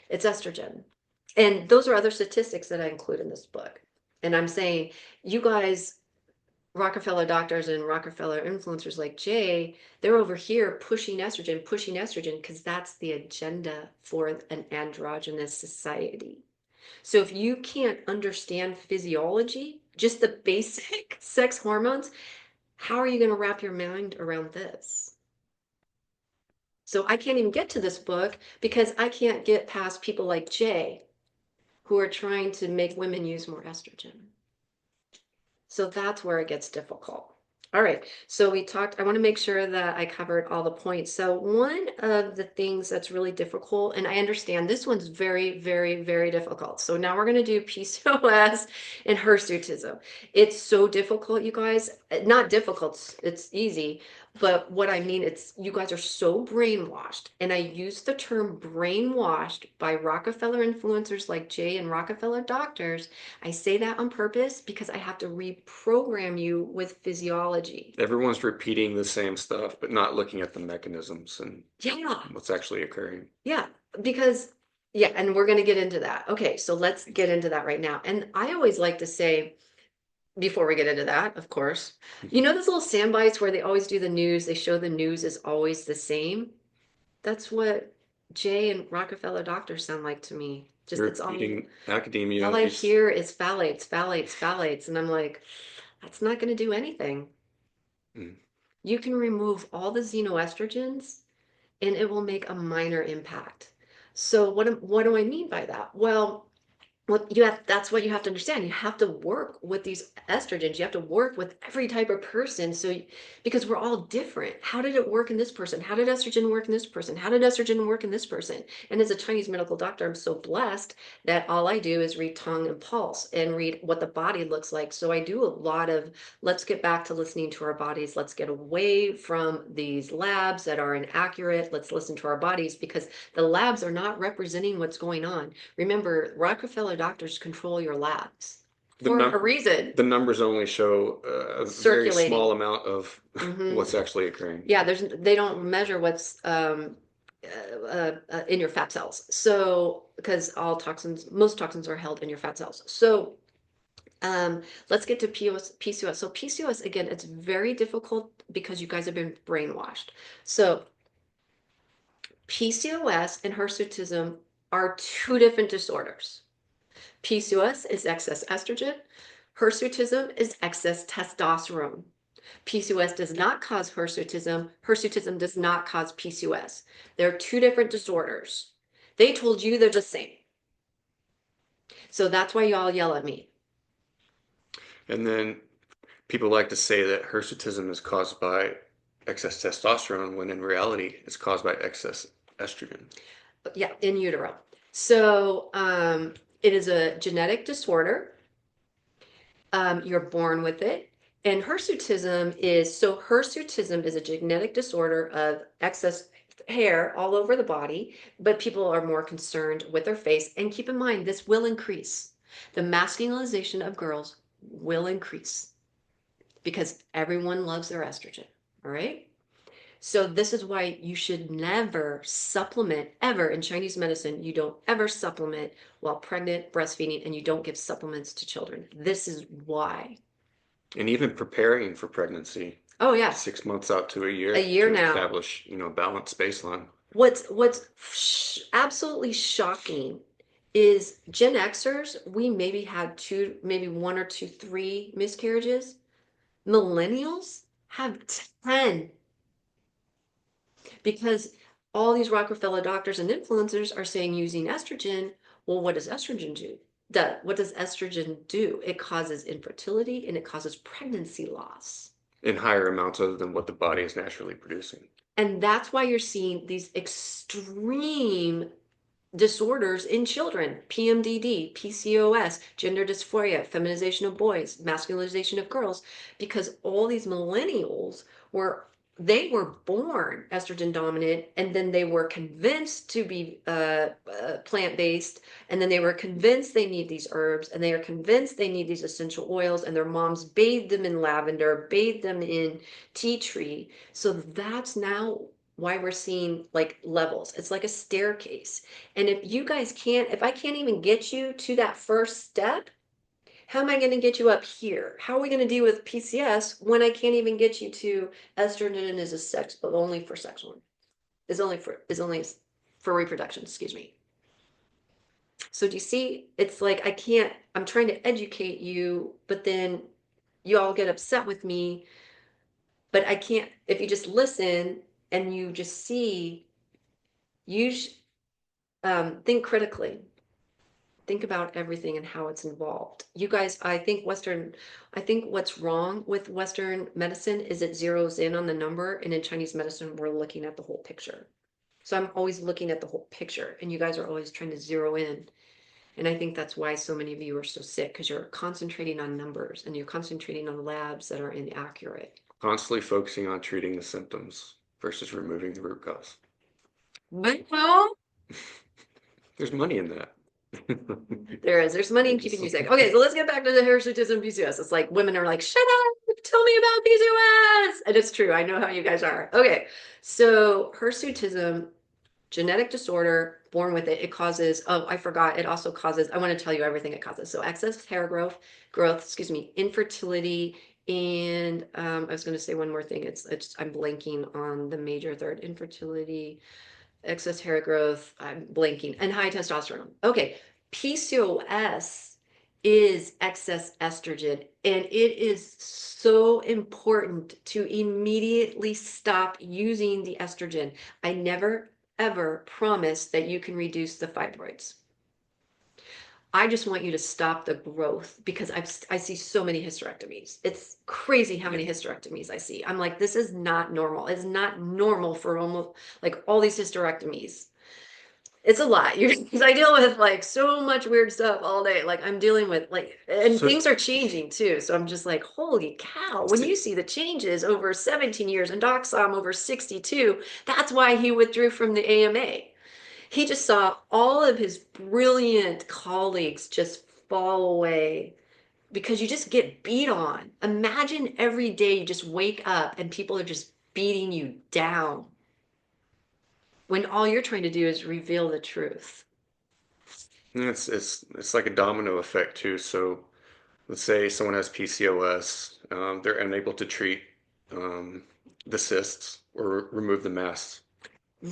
It's estrogen. And those are other statistics that I include in this book. And I'm saying, you guys, Rockefeller doctors and Rockefeller influencers like Jay, they're over here pushing estrogen, because that's the agenda for an androgynous society. So if you can't understand physiology, just the basic sex hormones, how are you going to wrap your mind around this? So I can't even get to this book because I can't get past people like Jay who are trying to make women use more estrogen. So that's where it gets difficult. All right, so I want to make sure that I covered all the points. So one of the things that's really difficult, and I understand this one's very, very, very difficult. So now we're going to do PCOS and hirsutism. It's so difficult, you guys. Not difficult, it's easy. But what I mean, it's you guys are so brainwashed. And I use the term brainwashed by Rockefeller influencers like Jay and Rockefeller doctors. I say that on purpose because I have to reprogram you with physiology. Everyone's repeating the same stuff, but not looking at the mechanisms and Yeah. what's actually occurring. Yeah, because, yeah, and we're going to get into that. Okay, so let's get into that right now. And I always like to say, before we get into that, of course, you know those little sound bites where they always do the news, they show the news is always the same? That's what Jay and Rockefeller doctors sound like to me. Just You're it's repeating academia. all I hear is phthalates, phthalates, phthalates. And I'm like, that's not going to do anything. You can remove all the xenoestrogens and it will make a minor impact. So what do I mean by that? Well, that's what you have to understand. You have to work with these estrogens. You have to work with every type of person. So because we're all different. How did it work in this person? How did estrogen work in this person? How did estrogen work in this person? And as a Chinese medical doctor, I'm so blessed that all I do is read tongue and pulse and read what the body looks like. So I do a lot of let's get back to listening to our bodies. Let's get away from these labs that are inaccurate. Let's listen to our bodies because the labs are not representing what's going on. Remember, Rockefeller doctors control your labs for a reason. The numbers only show a very small amount of what's actually occurring. Yeah, they don't measure what's in your fat cells. So, because most toxins are held in your fat cells. So, let's get to PCOS. So PCOS, again, it's very difficult because you guys have been brainwashed. So PCOS and hirsutism are two different disorders. PCOS is excess estrogen. Hirsutism is excess testosterone. PCOS does not cause hirsutism. Hirsutism does not cause PCOS. They're two different disorders. They told you they're the same. So that's why y'all yell at me. And then people like to say that hirsutism is caused by excess testosterone when in reality it's caused by excess estrogen. Yeah, in utero. So it is a genetic disorder. You're born with it. And hirsutism is a genetic disorder of excess hair all over the body, but people are more concerned with their face. And keep in mind, this will increase. The masculinization of girls will increase because everyone loves their estrogen. All right. So this is why you should never supplement ever in Chinese medicine. You don't ever supplement while pregnant, breastfeeding, and you don't give supplements to children. This is why. And even preparing for pregnancy, Oh yeah, 6 months out to a a year year to now. establish, balanced baseline. What's absolutely shocking is Gen Xers, we maybe had two, maybe one or two, three miscarriages. Millennials have 10 because all these Rockefeller doctors and influencers are saying using estrogen. Well, what does estrogen do? What does estrogen do? It causes infertility and it causes pregnancy loss. In higher amounts other than what the body is naturally producing. And that's why you're seeing these extreme disorders in children: PMDD, PCOS, gender dysphoria, feminization of boys, masculinization of girls, because all these millennials were born estrogen dominant, and then they were convinced to be plant-based, and then they were convinced they need these herbs, and they are convinced they need these essential oils, and their moms bathed them in lavender, bathed them in tea tree. So that's now why we're seeing like levels. It's like a staircase. And if I can't even get you to that first step, how am I going to get you up here? How are we going to deal with PCS when I can't even get you to estrogen is a sex, but only for sexual, is only for reproduction, excuse me. So do you see, it's like I'm trying to educate you, but then you all get upset with me, but I can't, if you just listen and you just see, you think critically. Think about everything and how it's involved. You guys, I think what's wrong with Western medicine is it zeroes in on the number, and in Chinese medicine, we're looking at the whole picture. So I'm always looking at the whole picture, and you guys are always trying to zero in. And I think that's why so many of you are so sick, because you're concentrating on numbers and you're concentrating on labs that are inaccurate. Constantly focusing on treating the symptoms versus removing the root cause. Well, There's money in that. there's money in keeping you sick. Okay, so let's get back to the hirsutism PCOS. It's like women are like, shut up, tell me about PCOS. And it's true. I know how you guys are. Okay, so hirsutism, genetic disorder, born with it. It causes, oh, I forgot. It also causes, I want to tell you everything it causes. So excess hair excuse me, infertility. And I was going to say one more thing. I'm blanking on the major third: infertility, excess hair growth, I'm blanking, and high testosterone. Okay, PCOS is excess estrogen, and it is so important to immediately stop using the estrogen. I never ever promise that you can reduce the fibroids. I just want you to stop the growth, because I see so many hysterectomies. It's crazy how many hysterectomies I see. I'm like, this is not normal. It's not normal for almost like all these hysterectomies. It's a lot. I deal with like so much weird stuff all day. Like I'm dealing with and So, things are changing too. So I'm just like, holy cow. When you see the changes over 17 years, and Doc saw him over 62, that's why he withdrew from the AMA. He just saw all of his brilliant colleagues just fall away because you just get beat on. Imagine every day you just wake up and people are just beating you down when all you're trying to do is reveal the truth. it's like a domino effect too. So let's say someone has PCOS, they're unable to treat um, the cysts or remove the mass.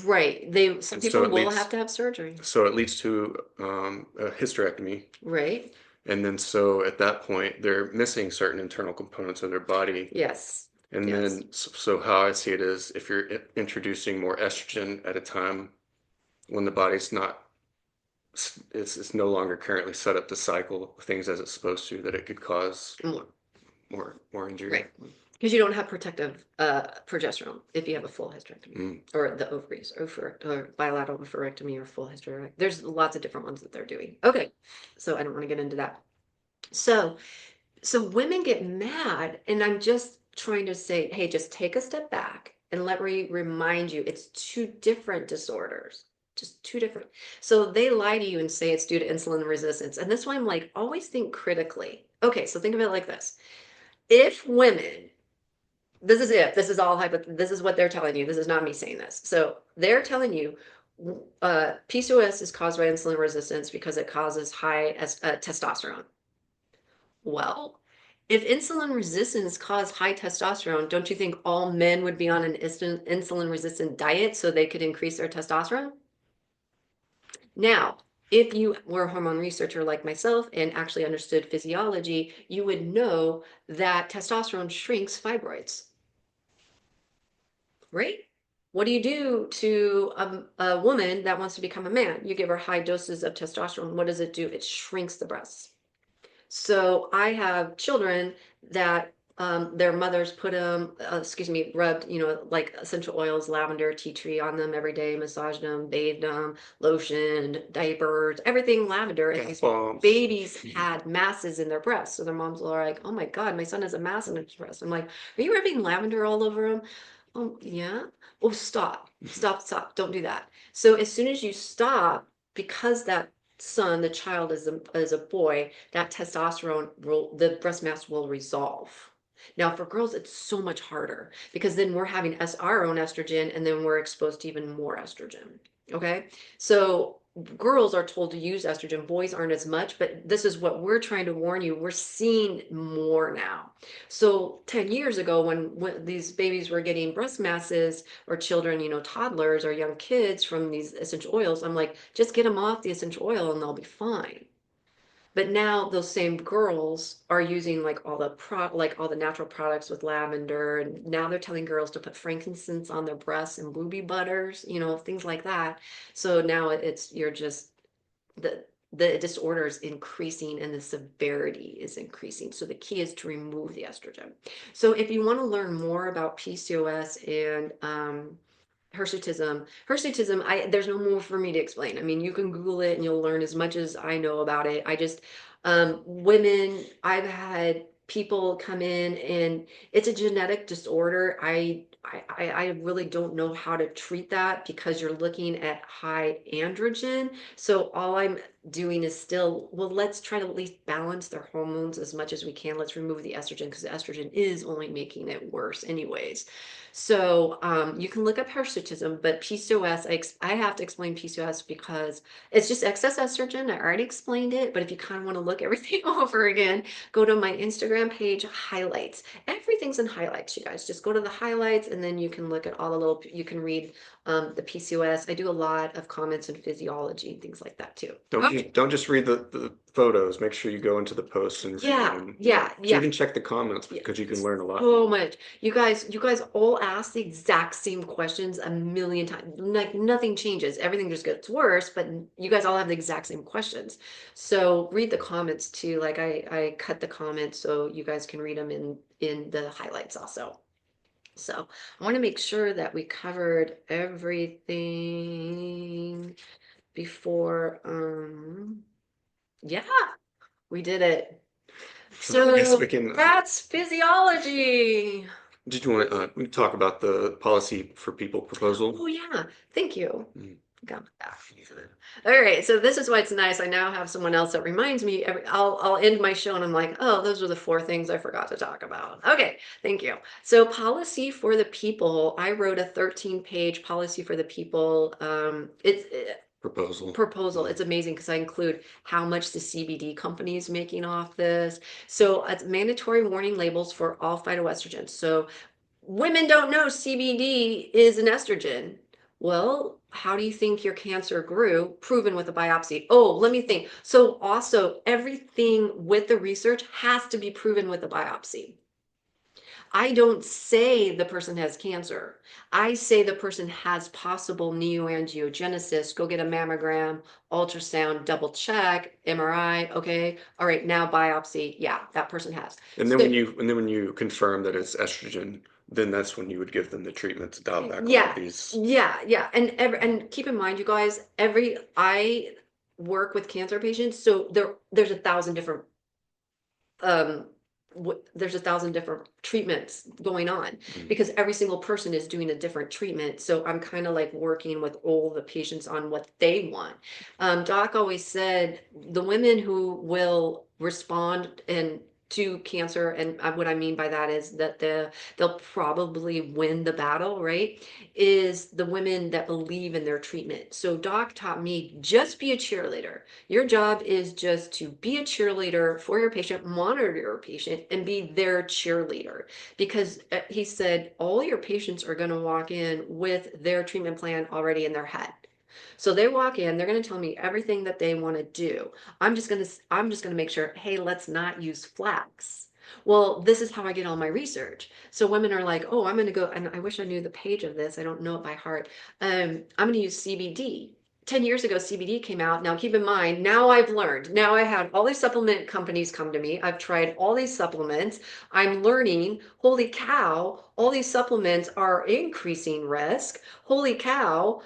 Right. Some And so people it will leads have to have surgery. so it leads to a hysterectomy. Right. And then so at that point, they're missing certain internal components of their body. Yes. And Yes. then, so how I see it is if you're introducing more estrogen at a time when the body's not, it's no longer currently set up to cycle things as it's supposed to, that it could cause More. more injury. Right. Because you don't have protective progesterone if you have a full hysterectomy Mm. or the ovaries or bilateral oophorectomy or full hysterectomy. There's lots of different ones that they're doing. Okay. So I don't want to get into that. So women get mad, and I'm just trying to say, hey, just take a step back and let me remind you, it's two different disorders, just two different. So they lie to you and say it's due to insulin resistance. And that's why I'm like, always think critically. Okay, so think of it like this. If women, this is all this is what they're telling you. This is not me saying this. So they're telling you PCOS is caused by insulin resistance because it causes high testosterone. Well, if insulin resistance caused high testosterone, don't you think all men would be on an insulin resistant diet so they could increase their testosterone? Now, if you were a hormone researcher like myself and actually understood physiology, you would know that testosterone shrinks fibroids, right? What do you do to a woman that wants to become a man? You give her high doses of testosterone. What does it do? It shrinks the breasts. So I have children that their mothers put them, rubbed, like essential oils, lavender, tea tree on them every day, massaged them, bathed them, lotion, diapers, everything lavender. And these babies had masses in their breasts. So their moms are like, oh my God, my son has a mass in his breast. I'm like, are you rubbing lavender all over him? Oh, yeah. Oh, stop, stop, stop. Don't do that. So as soon as you stop, because that son, the child is a boy, that testosterone will, the breast mass will resolve. Now for girls, it's so much harder because then we're having our own estrogen and then we're exposed to even more estrogen. Okay. So girls are told to use estrogen, boys aren't as much, but this is what we're trying to warn you. We're seeing more now. So 10 years ago, when these babies were getting breast masses or children, toddlers or young kids from these essential oils, I'm like, just get them off the essential oil and they'll be fine. But now those same girls are using like all the natural products with lavender, and now they're telling girls to put frankincense on their breasts and booby butters, things like that. So now you're just the disorder is increasing and the severity is increasing. So the key is to remove the estrogen. So if you want to learn more about PCOS and hirsutism, there's no more for me to explain. I mean, you can Google it and you'll learn as much as I know about it. I just women, I've had people come in and it's a genetic disorder. I really don't know how to treat that because you're looking at high androgen. So all I'm doing is still, well, let's try to at least balance their hormones as much as we can. Let's remove the estrogen because the estrogen is only making it worse anyways. So you can look up hirsutism, but PCOS, I have to explain PCOS because it's just excess estrogen. I already explained it, but if you kind of want to look everything over again, go to my Instagram page, highlights. Everything's in highlights, you guys. Just go to the highlights and then you can look at all the little, you can read the PCOS. I do a lot of comments in physiology and things like that too. Don't just read the photos. Make sure you go into the posts and read them. Yeah. Even check the comments because you can learn a lot. So much. You guys all ask the exact same questions a million times. Like nothing changes. Everything just gets worse, but you guys all have the exact same questions. So read the comments too. Like I cut the comments so you guys can read them in the highlights also. So I want to make sure that we covered everything before yeah, we did it. So I guess we can. that's physiology. Did you want to talk about the policy for people proposal? Oh yeah, thank you. Mm. Got that. All right, so this is why it's nice. I now have someone else that reminds me. I'll end my show and I'm like, oh, those are the 4 things I forgot to talk about. Okay, thank you. So policy for the people. I wrote a 13-page policy for the people. Proposal. It's amazing because I include how much the CBD company is making off this. So it's mandatory warning labels for all phytoestrogens. So women don't know CBD is an estrogen. Well, how do you think your cancer grew? Proven with a biopsy. Oh, let me think. So also everything with the research has to be proven with a biopsy. I don't say the person has cancer. I say the person has possible neoangiogenesis. Go get a mammogram, ultrasound, double check, MRI. Okay. All right. Now biopsy. Yeah, that person has. And then So when you confirm that it's estrogen, then that's when you would give them the treatment to dial back all of yeah, these. yeah. And keep in mind, you guys, I work with cancer patients, so there's a thousand different um there's a thousand different treatments going on Mm. because every single person is doing a different treatment. So I'm kind of like working with all the patients on what they want. Doc always said the women who will respond and to cancer, and what I mean by that is that they'll probably win the battle, right? Is the women that believe in their treatment. So Doc taught me, just be a cheerleader. Your job is just to be a cheerleader for your patient, monitor your patient, and be their cheerleader. Because he said all your patients are going to walk in with their treatment plan already in their head. So they walk in, they're going to tell me everything that they want to do. I'm just going to make sure, hey, let's not use flax. Well, this is how I get all my research. So women are like, oh, I'm going to go, and I wish I knew the page of this. I don't know it by heart. I'm going to use CBD. 10 years ago, CBD came out. Now, keep in mind, now I've learned. Now I have all these supplement companies come to me. I've tried all these supplements. I'm learning, holy cow, all these supplements are increasing risk. Holy cow,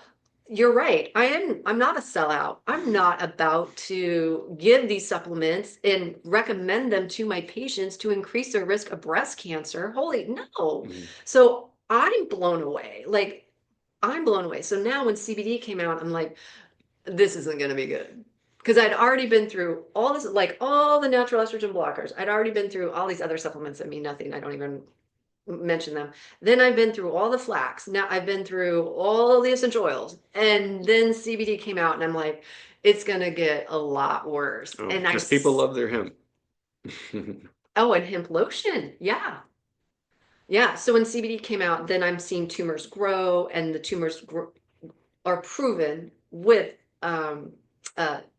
you're right. I'm not a sellout. I'm not about to give these supplements and recommend them to my patients to increase their risk of breast cancer. Holy no. Mm. So I'm blown away. Like, I'm blown away. So now when CBD came out, I'm like, this isn't going to be good. Because I'd already been through all this, like all the natural estrogen blockers. I'd already been through all these other supplements that mean nothing. I don't even mention them. Then I've been through all the flax. Now I've been through all the essential oils. And then CBD came out, and I'm like, it's going to get a lot worse. Oh, And because people love their hemp. oh, and hemp lotion. Yeah. Yeah. So when CBD came out, then I'm seeing tumors grow, and the tumors are proven with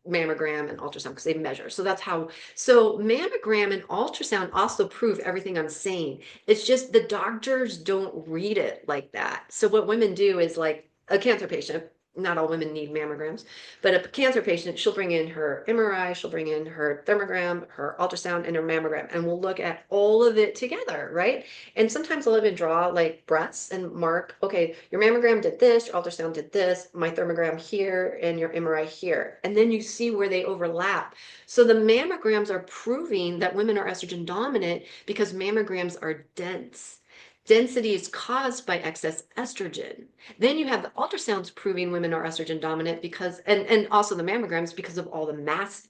mammogram and ultrasound because they measure. So that's how. So mammogram and ultrasound also prove everything I'm saying. It's just the doctors don't read it like that. So what women do is, like a cancer patient. Not all women need mammograms, but a cancer patient, she'll bring in her MRI, she'll bring in her thermogram, her ultrasound, and her mammogram, and we'll look at all of it together, right? And sometimes I'll even draw like breaths and mark, okay, your mammogram did this, your ultrasound did this, my thermogram here, and your MRI here. And then you see where they overlap. So the mammograms are proving that women are estrogen dominant because mammograms are dense. Density is caused by excess estrogen. Then you have the ultrasounds proving women are estrogen dominant because, and also the mammograms because of all the masses.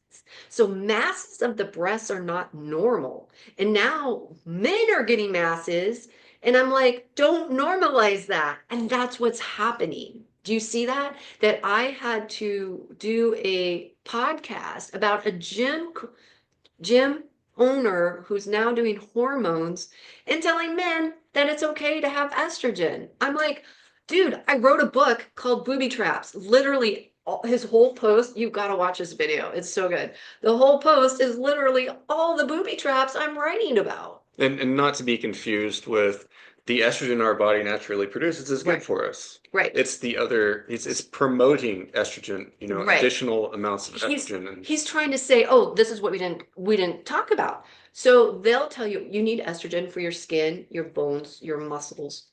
So masses of the breasts are not normal. And now men are getting masses. And I'm like, don't normalize that. And that's what's happening. Do you see that? That I had to do a podcast about a gym owner who's now doing hormones and telling men that it's okay to have estrogen. I'm like, dude, I wrote a book called Booby Traps. Literally, his whole post, you've got to watch this video. It's so good. The whole post is literally all the booby traps I'm writing about. And not to be confused with the estrogen our body naturally produces is good Right, for us. right, It's the other, it's promoting estrogen, right. additional amounts of He's estrogen. And he's trying to say, oh, this is what we didn't talk about. So they'll tell you you need estrogen for your skin, your bones, your muscles,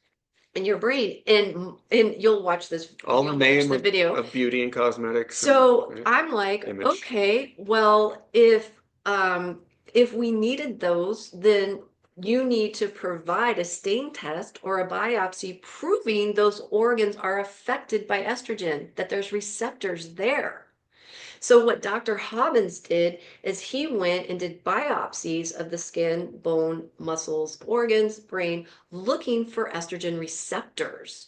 and your brain. And all in you'll the watch name the video. of beauty and cosmetics and So right, I'm like, image. okay, well, if we needed those, then you need to provide a stain test or a biopsy proving those organs are affected by estrogen, that there's receptors there. So what Dr. Hobbins did is he went and did biopsies of the skin, bone, muscles, organs, brain, looking for estrogen receptors.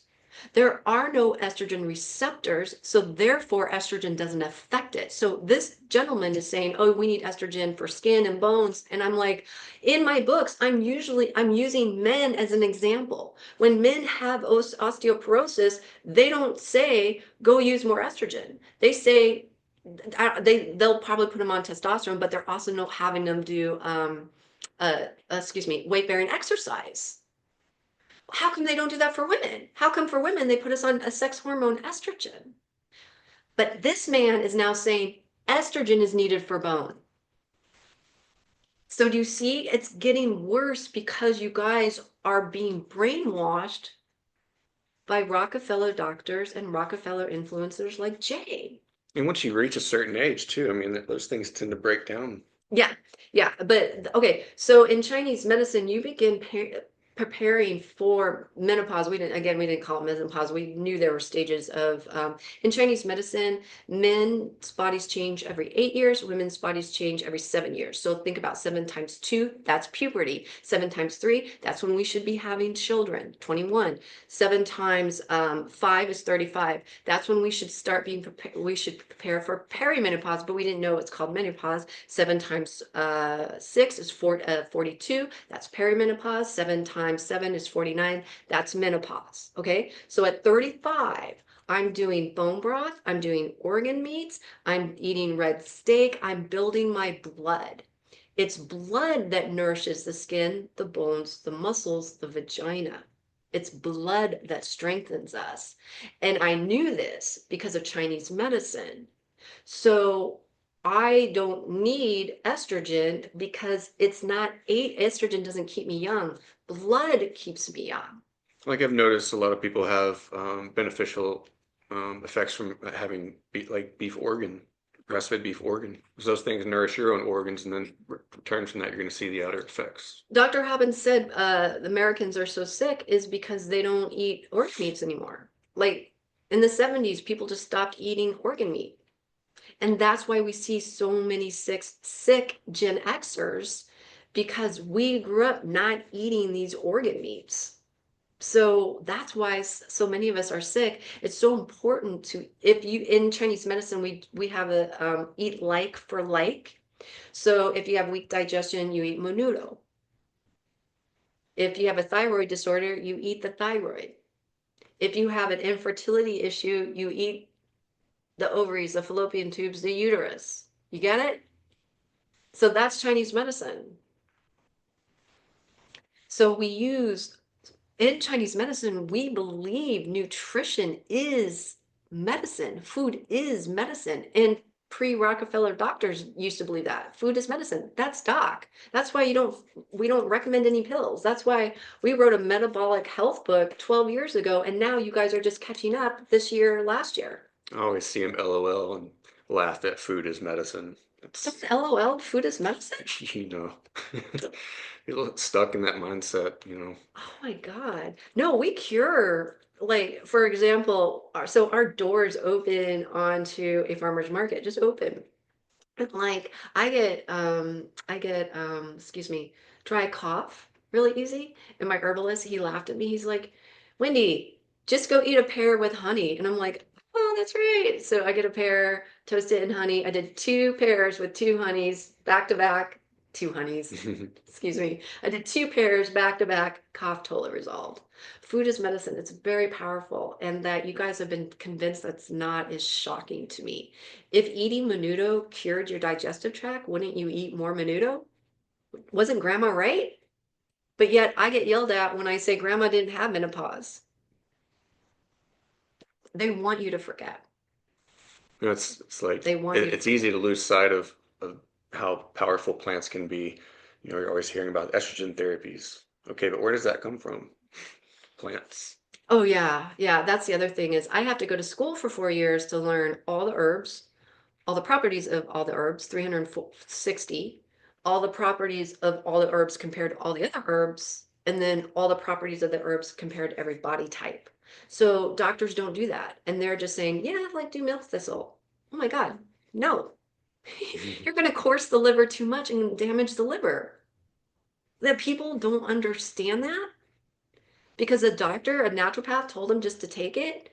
There are no estrogen receptors, so therefore estrogen doesn't affect it. So this gentleman is saying, "Oh, we need estrogen for skin and bones." And I'm like, in my books, I'm using men as an example. When men have osteoporosis, they don't say, "Go use more estrogen." They say, they'll probably put them on testosterone, but they're also not having them do weight bearing exercise. How come they don't do that for women? How come for women they put us on a sex hormone estrogen? But this man is now saying estrogen is needed for bone. So do you see it's getting worse because you guys are being brainwashed by Rockefeller doctors and Rockefeller influencers like Jay. And once you reach a certain age too, I mean, those things tend to break down. Yeah, yeah, but okay. So in Chinese medicine, you begin preparing for menopause. We didn't call it menopause. We knew there were stages of, in Chinese medicine, men's bodies change every 8 years, women's bodies change every 7 years. So think about 7 times 2, that's puberty. 7 times 3, that's when we should be having children, 21. 7 times 5 is 35. That's when we should start being prepared. We should prepare for perimenopause, but we didn't know it's called menopause. 7 times 6 is 42. That's perimenopause. 7 times 7 is 49. That's menopause. Okay. So at 35, I'm doing bone broth. I'm doing organ meats. I'm eating red steak. I'm building my blood. It's blood that nourishes the skin, the bones, the muscles, the vagina. It's blood that strengthens us. And I knew this because of Chinese medicine. So I don't need estrogen because it's not estrogen doesn't keep me young. Blood keeps me young. Like I've noticed a lot of people have beneficial effects from having beef organ, grass-fed beef organ. Because those things nourish your own organs, and then return from that, you're going to see the outer effects. Dr. Hobbins said the Americans are so sick is because they don't eat organ meats anymore. Like in the 70s, people just stopped eating organ meat. And that's why we see so many sick Gen Xers because we grew up not eating these organ meats. So that's why so many of us are sick. It's so important to, if you, in Chinese medicine, we have a eat like for like. So if you have weak digestion, you eat menudo. If you have a thyroid disorder, you eat the thyroid. If you have an infertility issue, you eat the ovaries, the fallopian tubes, the uterus. You get it? So that's Chinese medicine. So in Chinese medicine, we believe nutrition is medicine. Food is medicine. And pre-Rockefeller doctors used to believe that food is medicine. That's doc. That's why we don't recommend any pills. That's why we wrote a metabolic health book 12 years ago. And now you guys are just catching up this year, last year. I always see them LOL and laugh that food is medicine. It's LOL, food is medicine. You know, you get stuck in that mindset, Oh my God. No, we cure, like, for example, so our doors open onto a farmer's market, just open. And like excuse me, dry cough really easy. And my herbalist, he laughed at me. He's like, Wendy, just go eat a pear with honey. And I'm like, oh, that's right. So I get a pear, toast it in honey. I did 2 pears with 2 honeys back to back, 2 honeys. Excuse me. I did 2 pears back to back, cough totally resolved. Food is medicine. It's very powerful. And that you guys have been convinced that's not is shocking to me. If eating menudo cured your digestive tract, wouldn't you eat more menudo? Wasn't grandma right? But yet I get yelled at when I say grandma didn't have menopause. They want you to forget. It's like They want you to it's easy to lose sight of how powerful plants can be. You're always hearing about estrogen therapies. Okay, but where does that come from? Plants. Oh yeah, yeah. That's the other thing is I have to go to school for 4 years to learn all the herbs, all the properties of all the herbs, 360, all the properties of all the herbs compared to all the other herbs, and then all the properties of the herbs compared to every body type. So doctors don't do that. And they're just saying, yeah, like do milk thistle. Oh my God, no. You're going to course the liver too much and damage the liver. That people don't understand that because a doctor, a naturopath told them just to take it.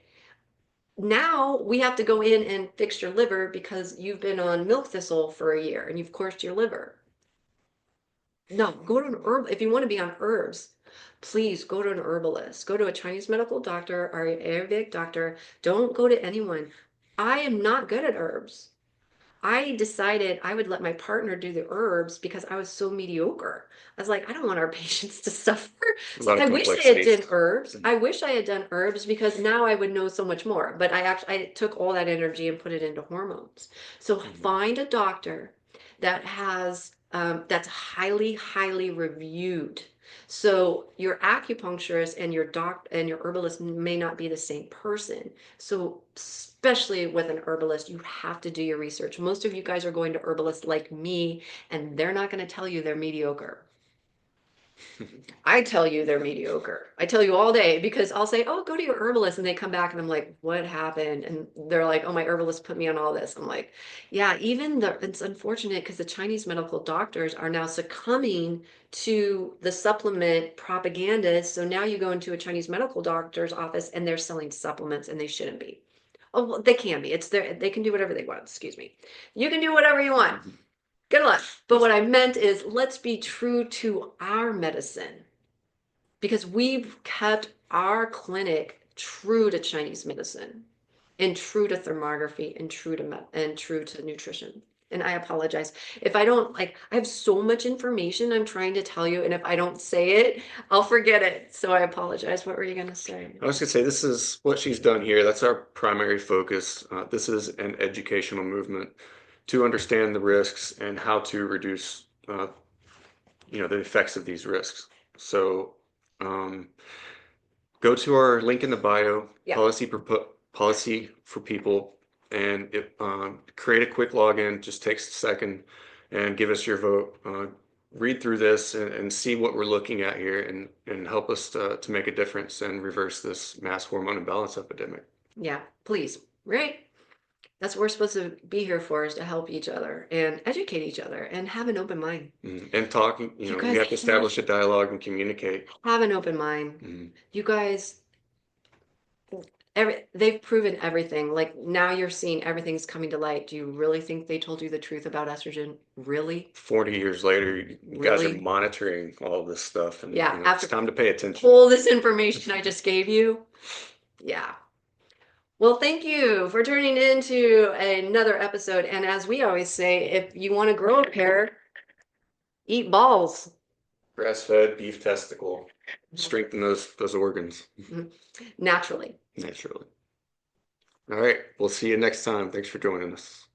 Now we have to go in and fix your liver because you've been on milk thistle for a year and you've coursed your liver. No, go to an herb. If you want to be on herbs, please go to an herbalist. Go to a Chinese medical doctor or an Ayurvedic doctor. Don't go to anyone. I am not good at herbs. I decided I would let my partner do the herbs because I was so mediocre. I was like, I don't want our patients to suffer. A So lot of I wish I had done complexities. herbs. I wish I had done herbs because now I would know so much more. But I took all that energy and put it into hormones. So Mhm. find a doctor that has that's highly, highly reviewed. So your acupuncturist and your doc and your herbalist may not be the same person. So especially with an herbalist, you have to do your research. Most of you guys are going to herbalists like me, and they're not going to tell you they're mediocre. I tell you they're mediocre. I tell you all day because I'll say, "Oh, go to your herbalist," and they come back and I'm like, "What happened?" And they're like, "Oh, my herbalist put me on all this." I'm like, "Yeah, even the it's unfortunate because the Chinese medical doctors are now succumbing to the supplement propaganda. So now you go into a Chinese medical doctor's office and they're selling supplements and they shouldn't be. Oh, well, they can be. It's their they can do whatever they want. Excuse me. You can do whatever you want. Good luck. But what I meant is let's be true to our medicine because we've kept our clinic true to Chinese medicine and true to thermography and true to nutrition. And I apologize if I don't like I have so much information I'm trying to tell you, and if I don't say it, I'll forget it. So I apologize. What were you gonna say? I was going to say, this is what she's done here. That's our primary focus. This is an educational movement to understand the risks and how to reduce, the effects of these risks. So, um, go to our link in the bio, Yeah. policy for people, and create a quick login. Just takes a second, and give us your vote. Read through this and see what we're looking at here, and help us to make a difference and reverse this mass hormone imbalance epidemic. Yeah, please. Right? That's what we're supposed to be here for is to help each other and educate each other and have an open mind. And talking, You we guys have to establish a dialogue and communicate. have an open mind. Mhm. You guys, they've proven everything. Like now you're seeing everything's coming to light. Do you really think they told you the truth about estrogen? Really? 40 years later, you guys are Really? monitoring all this stuff, and Yeah, it's after time to pay attention. all this information I just gave you. Yeah. Well, thank you for turning into another episode. And as we always say, if you want to grow a pair, eat balls. Grass-fed beef testicle, strengthen those organs Naturally. naturally. All right, we'll see you next time. Thanks for joining us.